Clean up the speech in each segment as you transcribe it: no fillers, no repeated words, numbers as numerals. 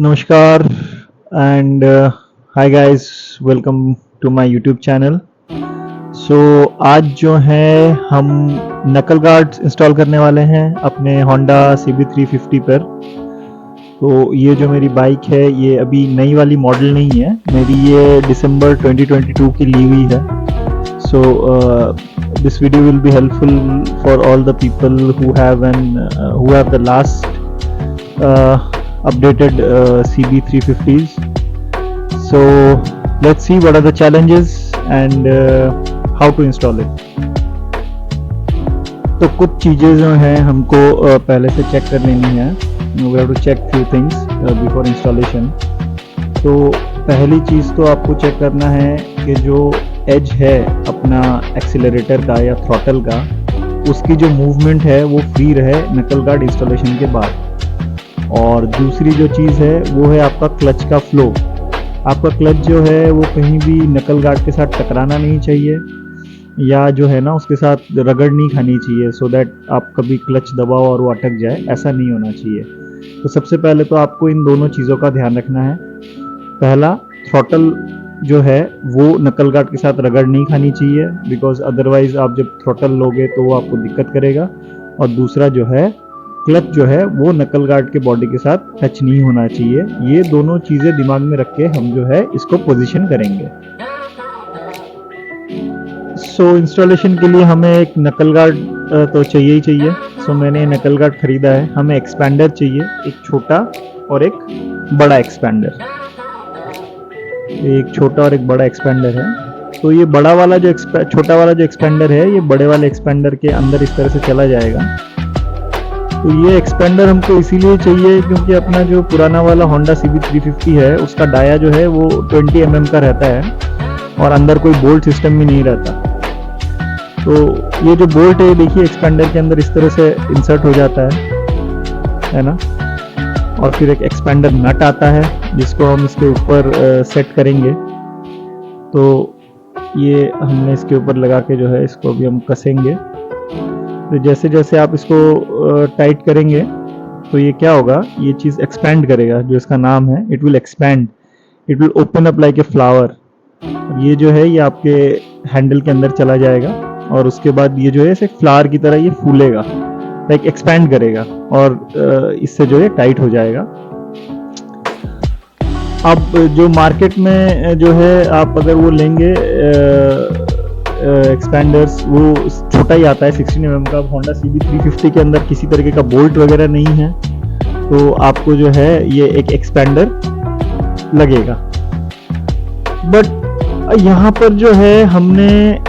नमस्कार and hi guys, welcome to my YouTube channel. So आज जो है हम नकल गार्ड्स इंस्टॉल करने वाले हैं अपने Honda CB350 पर। तो ये जो मेरी बाइक है ये अभी नई वाली मॉडल नहीं है, मेरी ये दिसंबर 2022 की ली हुई है। So this video will be helpful for all the people who have the last updated CB350s. So let's see what are the challenges and how to install it. तो कुछ चीज़ें जो हैं हमको पहले से चेक कर लेनी है। We have to check few things before installation. तो पहली चीज़ तो आपको चेक करना है कि जो एज है अपना एक्सीलरेटर का या थ्रॉटल का, उसकी जो मूवमेंट है वो फ्री रहे नकल गार्ड इंस्टॉलेशन के बाद। और दूसरी जो चीज़ है वो है आपका क्लच का फ्लो। आपका क्लच जो है वो कहीं भी नकल गार्ड के साथ टकराना नहीं चाहिए या जो है ना उसके साथ रगड़ नहीं खानी चाहिए, सो दैट आप कभी क्लच दबाओ और वो अटक जाए, ऐसा नहीं होना चाहिए। तो सबसे पहले तो आपको इन दोनों चीज़ों का ध्यान रखना है। पहला, थ्रॉटल जो है वो नकल गार्ड के साथ रगड़ नहीं खानी चाहिए, बिकॉज अदरवाइज आप जब थ्रॉटल लोगे तो वो आपको दिक्कत करेगा। और दूसरा जो है क्लच जो है वो नकल गार्ड के बॉडी के साथ टच नहीं होना चाहिए। ये दोनों चीज़ें दिमाग में रख के हम जो है इसको पोजीशन करेंगे। सो इंस्टॉलेशन के लिए हमें एक नकल गार्ड तो चाहिए ही चाहिए। सो मैंने नकल गार्ड खरीदा है। हमें एक्सपैंडर चाहिए, एक छोटा और एक बड़ा एक्सपैंडर। एक छोटा और एक बड़ा एक्सपैंडर है। तो ये बड़ा वाला जो छोटा वाला जो एक्सपैंडर है ये बड़े वाले एक्सपैंडर के अंदर इस तरह से चला जाएगा। तो ये एक्सपेंडर हमको इसीलिए चाहिए क्योंकि अपना जो पुराना वाला Honda CB350 है उसका डाया जो है वो 20 mm का रहता है और अंदर कोई बोल्ट सिस्टम भी नहीं रहता। तो ये जो बोल्ट है देखिए एक्सपेंडर के अंदर इस तरह से इंसर्ट हो जाता है ना। और फिर एक एक्सपेंडर नट आता है जिसको हम इसके ऊपर सेट करेंगे। तो ये हमने इसके ऊपर लगा के जो है इसको अभी हम कसेंगे। तो जैसे जैसे आप इसको टाइट करेंगे तो ये क्या होगा, ये चीज़ एक्सपैंड करेगा, जो इसका नाम है it will expand, it will open up like a flower. ये जो है ये आपके हैंडल के अंदर चला जाएगा और उसके बाद ये जो है ऐसे फ्लावर की तरह ये फूलेगा, लाइक एक्सपैंड करेगा और इससे जो है टाइट हो जाएगा। अब जो मार्केट में जो है आप अगर वो लेंगे एक्सपैंडर्स, वो छोटा ही आता है 16 mm का। Honda CB350 के अंदर किसी तरीके का बोल्ट वगैरह नहीं है, तो आपको जो है ये एक एक्सपैंडर लगेगा। बट यहाँ पर जो है हमने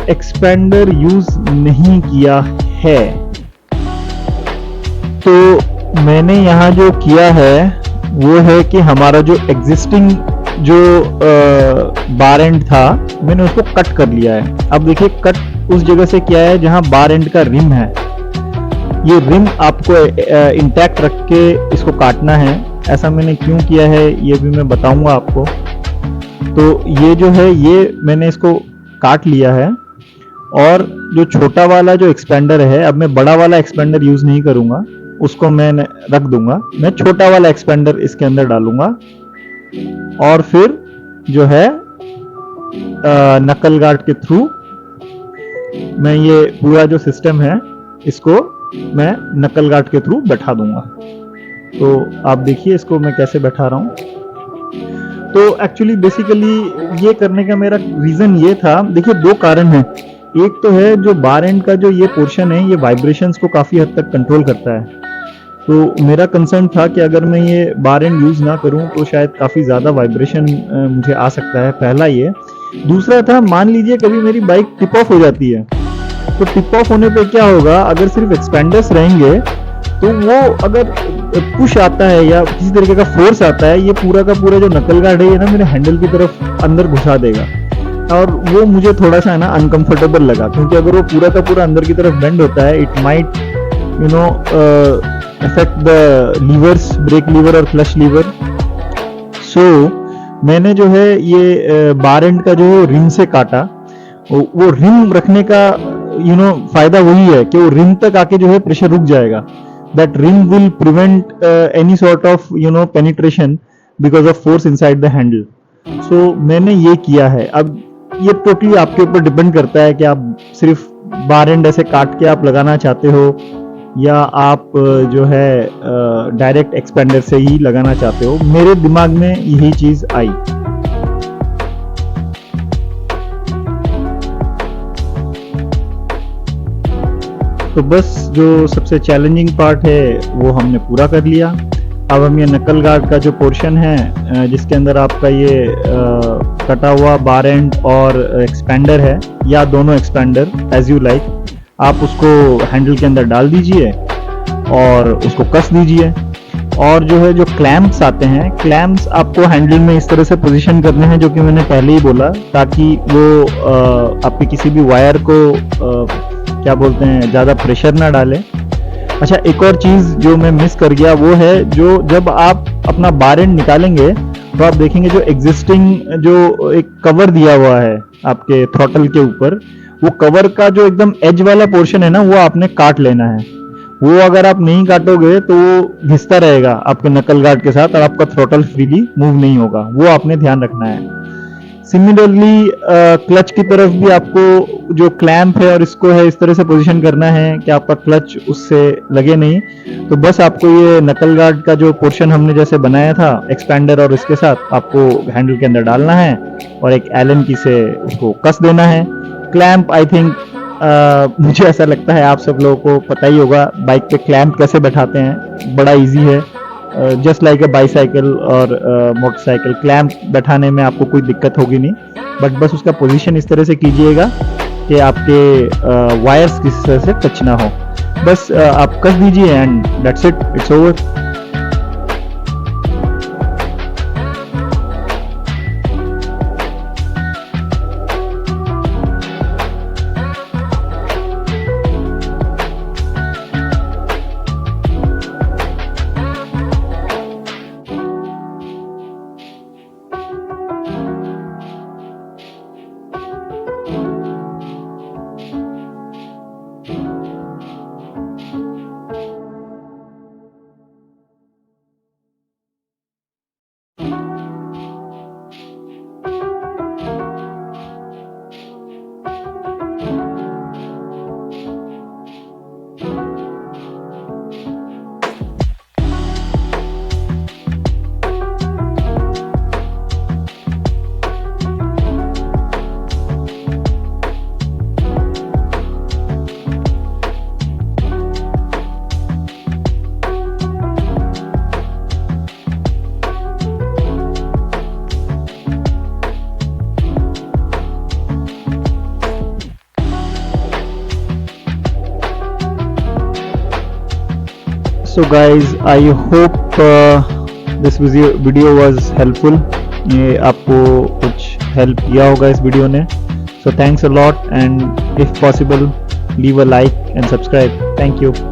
एक्सपैंडर यूज नहीं किया है, तो मैंने यहाँ जो किया है वो है कि हमारा जो एग्जिस्टिंग जो बार एंड था मैंने उसको कट कर लिया है। अब देखिए कट उस जगह से किया है जहां बार एंड का रिम है। ये रिम आपको इंटैक्ट रख के इसको काटना है। ऐसा मैंने क्यों किया है ये भी मैं बताऊंगा आपको। तो ये जो है ये मैंने इसको काट लिया है और जो छोटा वाला जो एक्सपेंडर है, अब मैं बड़ा वाला एक्सपेंडर यूज नहीं करूंगा, उसको मैं रख दूंगा। मैं छोटा वाला एक्सपेंडर इसके अंदर डालूंगा और फिर जो है नकल गार्ड के थ्रू मैं ये पूरा जो सिस्टम है इसको मैं नकल गार्ड के थ्रू बैठा दूंगा। तो आप देखिए इसको मैं कैसे बैठा रहा हूं। तो एक्चुअली बेसिकली ये करने का मेरा रीजन ये था, देखिए दो कारण हैं। एक तो है जो बार एंड का जो ये पोर्शन है ये वाइब्रेशंस को काफी हद तक कंट्रोल करता है। तो मेरा कंसर्न था कि अगर मैं ये बार एंड यूज ना करूं तो शायद काफी ज्यादा वाइब्रेशन मुझे आ सकता है, पहला ये। दूसरा था, मान लीजिए कभी मेरी बाइक टिप ऑफ हो जाती है, तो टिप ऑफ होने पे क्या होगा, अगर सिर्फ एक्सपेंडर्स रहेंगे तो वो अगर पुश आता है या किसी तरीके का फोर्स आता है, ये पूरा का पूरा जो नकल गार्ड है ये ना मेरे हैंडल की तरफ अंदर घुसा देगा। और वो मुझे थोड़ा सा ना अनकंफर्टेबल लगा, क्योंकि अगर वो पूरा का पूरा अंदर की तरफ बेंड होता है it might affect the levers, brake lever और क्लच लीवर। सो मैंने जो है ये बार एंड का जो रिम से काटा। वो रिम रखने का फायदा वही है कि वो रिम तक आके जो है प्रेशर रुक जाएगा। that rim will prevent any sort of penetration because of force inside the handle. So मैंने ये किया है। अब ये टोटली आपके ऊपर डिपेंड करता है कि आप सिर्फ बार एंड ऐसे काट के आप लगाना चाहते हो या आप जो है डायरेक्ट एक्सपेंडर से ही लगाना चाहते हो। मेरे दिमाग में यही चीज आई। तो बस जो सबसे चैलेंजिंग पार्ट है वो हमने पूरा कर लिया। अब हम ये नकल गार्ड का जो पोर्शन है जिसके अंदर आपका ये कटा हुआ बार एंड और एक्सपेंडर है या दोनों एक्सपेंडर एज यू लाइक, आप उसको हैंडल के अंदर डाल दीजिए और उसको कस दीजिए। और जो है जो क्लैंप्स आते हैं, क्लैंप्स आपको हैंडल में इस तरह से पोजीशन करने हैं जो कि मैंने पहले ही बोला, ताकि वो आपके किसी भी वायर को क्या बोलते हैं ज़्यादा प्रेशर ना डाले। अच्छा, एक और चीज़ जो मैं मिस कर गया वो है जो जब आप अपना बार एंड निकालेंगे तो आप देखेंगे जो एग्जिस्टिंग जो एक कवर दिया हुआ है आपके थ्रॉटल के ऊपर, वो कवर का जो एकदम एज वाला पोर्शन है ना, वो आपने काट लेना है। वो अगर आप नहीं काटोगे तो वो घिसता रहेगा आपके नकल गार्ड के साथ और आपका थ्रॉटल फ्रीली मूव नहीं होगा, वो आपने ध्यान रखना है। सिमिलरली क्लच की तरफ भी आपको जो क्लैंप है और इसको है इस तरह से पोजीशन करना है कि आपका क्लच उससे लगे नहीं। तो बस आपको ये नकल गार्ड का जो पोर्शन हमने जैसे बनाया था एक्सपेंडर और इसके साथ आपको हैंडल के अंदर डालना है और एक एलन की से उसको कस देना है। क्लैंप आई थिंक मुझे ऐसा लगता है आप सब लोगों को पता ही होगा बाइक पे क्लैंप कैसे बैठाते हैं, बड़ा इजी है। जस्ट लाइक अ बाईसाइकिल और मोटरसाइकिल, क्लैंप बैठाने में आपको कोई दिक्कत होगी नहीं, बट बस उसका पोजीशन इस तरह से कीजिएगा कि आपके वायर्स किसी तरह से टच ना हो। बस आप कस दीजिए and that's it, it's over. So guys, I hope this video was helpful. ये आपको कुछ हेल्प किया होगा इस वीडियो ने। So thanks a lot and if possible leave a like and subscribe. Thank you.